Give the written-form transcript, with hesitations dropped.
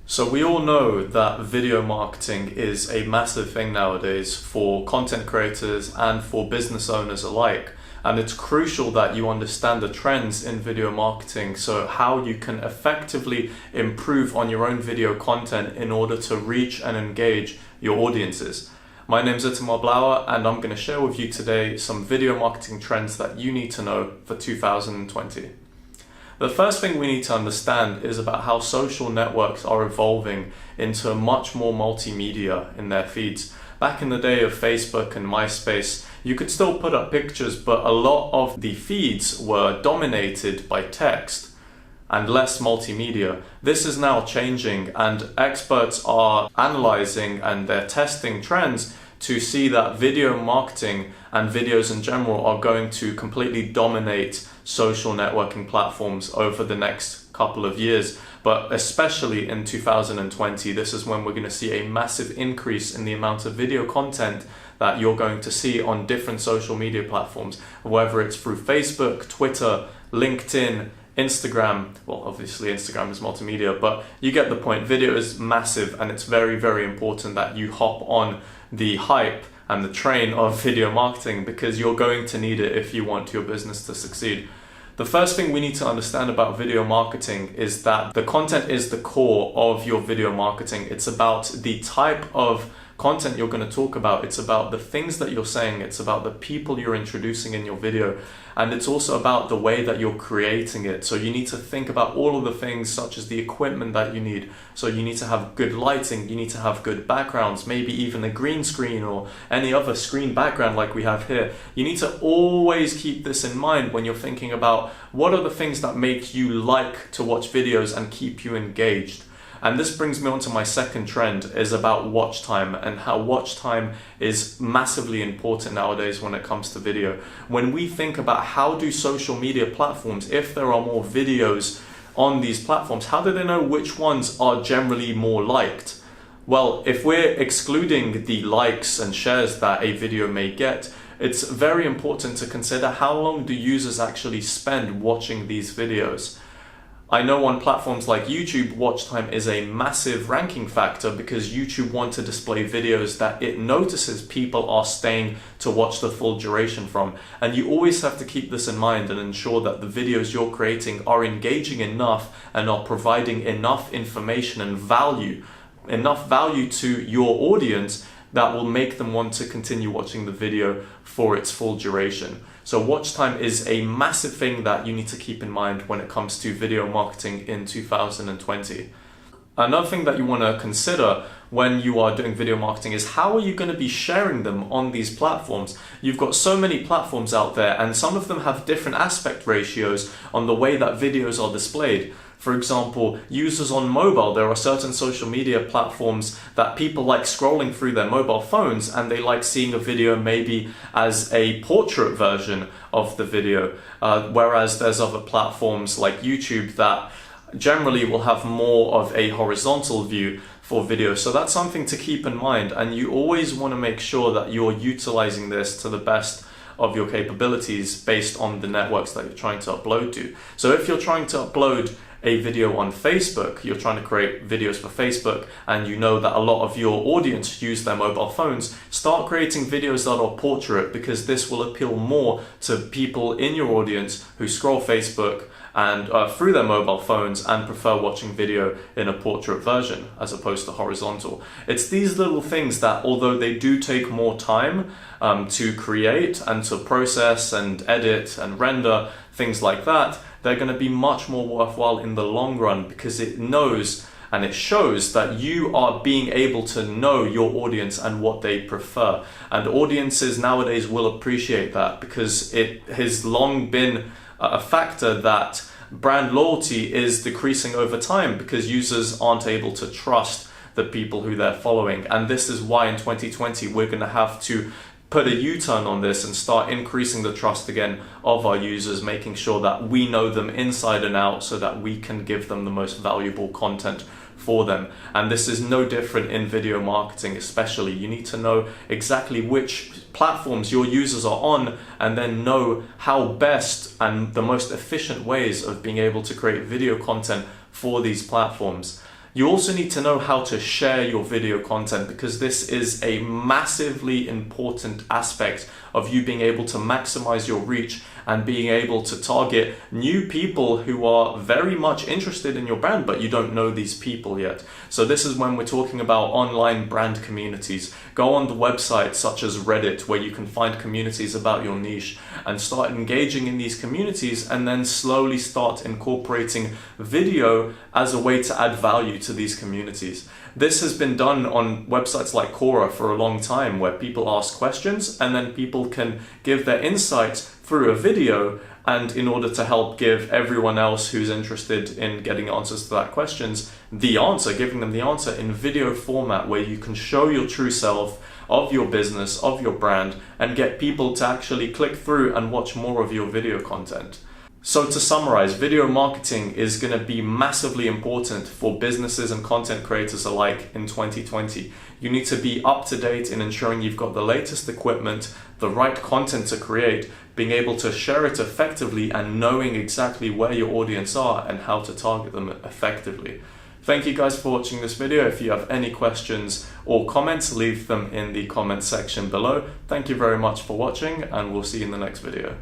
So we all know that video marketing is a massive thing nowadays for content creators and for business owners alike. And it's crucial that you understand the trends in video marketing, so how you can effectively improve on your own video content in order to reach and engage your audiences. My name is Itamar, and I'm going to share with you today some video marketing trends that you need to know for 2020. The first thing we need to understand is about how social networks are evolving into much more multimedia in their feeds. Back in the day of Facebook and MySpace, you could still put up pictures, but a lot of the feeds were dominated by text and less multimedia. This is now changing, and experts are analyzing and they're testing trends to see that video marketing and videos in general are going to completely dominate social networking platforms over the next couple of years. But especially in 2020, this is when we're going to see a massive increase in the amount of video content that you're going to see on different social media platforms, whether it's through Facebook, Twitter, LinkedIn, Instagram. Well, obviously Instagram is multimedia, but you get the point. Video is massive, and it's very, very important that you hop on the hype and the train of video marketing, because you're going to need it if you want your business to succeed. The first thing we need to understand about video marketing is that the content is the core of your video marketing. It's about the type of content you're going to talk about. It's about the things that you're saying. It's about the people you're introducing in your video. And it's also about the way that you're creating it. So you need to think about all of the things, such as the equipment that you need. So you need to have good lighting. You need to have good backgrounds, maybe even a green screen or any other screen background like we have here. You need to always keep this in mind when you're thinking about what are the things that make you like to watch videos and keep you engaged. And this brings me on to my second trend, is about watch time, and how watch time is massively important nowadays when it comes to video. When we think about how do social media platforms, if there are more videos on these platforms, how do they know which ones are generally more liked? Well, if we're excluding the likes and shares that a video may get, it's very important to consider how long do users actually spend watching these videos. I know on platforms like YouTube, watch time is a massive ranking factor because YouTube want to display videos that it notices people are staying to watch the full duration from. And you always have to keep this in mind and ensure that the videos you're creating are engaging enough and are providing enough information and enough value to your audience that will make them want to continue watching the video for its full duration. So watch time is a massive thing that you need to keep in mind when it comes to video marketing in 2020. Another thing that you want to consider when you are doing video marketing is how are you going to be sharing them on these platforms? You've got so many platforms out there, and some of them have different aspect ratios on the way that videos are displayed. For example, users on mobile, there are certain social media platforms that people like scrolling through their mobile phones, and they like seeing a video maybe as a portrait version of the video, whereas there's other platforms like YouTube that generally will have more of a horizontal view for video. So that's something to keep in mind, and you always want to make sure that you're utilizing this to the best of your capabilities based on the networks that you're trying to upload to. So if you're trying to upload a video on Facebook, you're trying to create videos for Facebook, and you know that a lot of your audience use their mobile phones, start creating videos that are portrait, because this will appeal more to people in your audience who scroll Facebook and through their mobile phones and prefer watching video in a portrait version as opposed to horizontal. It's these little things that, although they do take more time to create and to process and edit and render, things like that, they're going to be much more worthwhile in the long run, because it knows and it shows that you are being able to know your audience and what they prefer. And audiences nowadays will appreciate that, because it has long been a factor that brand loyalty is decreasing over time because users aren't able to trust the people who they're following. And this is why in 2020 we're going to have to put a U-turn on this and start increasing the trust again of our users, making sure that we know them inside and out so that we can give them the most valuable content for them. And this is no different in video marketing especially. You need to know exactly which platforms your users are on, and then know how best and the most efficient ways of being able to create video content for these platforms. You also need to know how to share your video content, because this is a massively important aspect of you being able to maximize your reach and being able to target new people who are very much interested in your brand, but you don't know these people yet. So this is when we're talking about online brand communities. Go on the websites such as Reddit, where you can find communities about your niche, and start engaging in these communities, and then slowly start incorporating video as a way to add value to these communities. This has been done on websites like Quora for a long time, where people ask questions and then people can give their insights through a video, and in order to help give everyone else who's interested in getting answers to that questions giving them the answer in video format, where you can show your true self of your business, of your brand, and get people to actually click through and watch more of your video content. So to summarize, video marketing is going to be massively important for businesses and content creators alike in 2020. You need to be up to date in ensuring you've got the latest equipment, the right content to create, being able to share it effectively, and knowing exactly where your audience are and how to target them effectively. Thank you guys for watching this video. If you have any questions or comments, leave them in the comment section below. Thank you very much for watching, and we'll see you in the next video.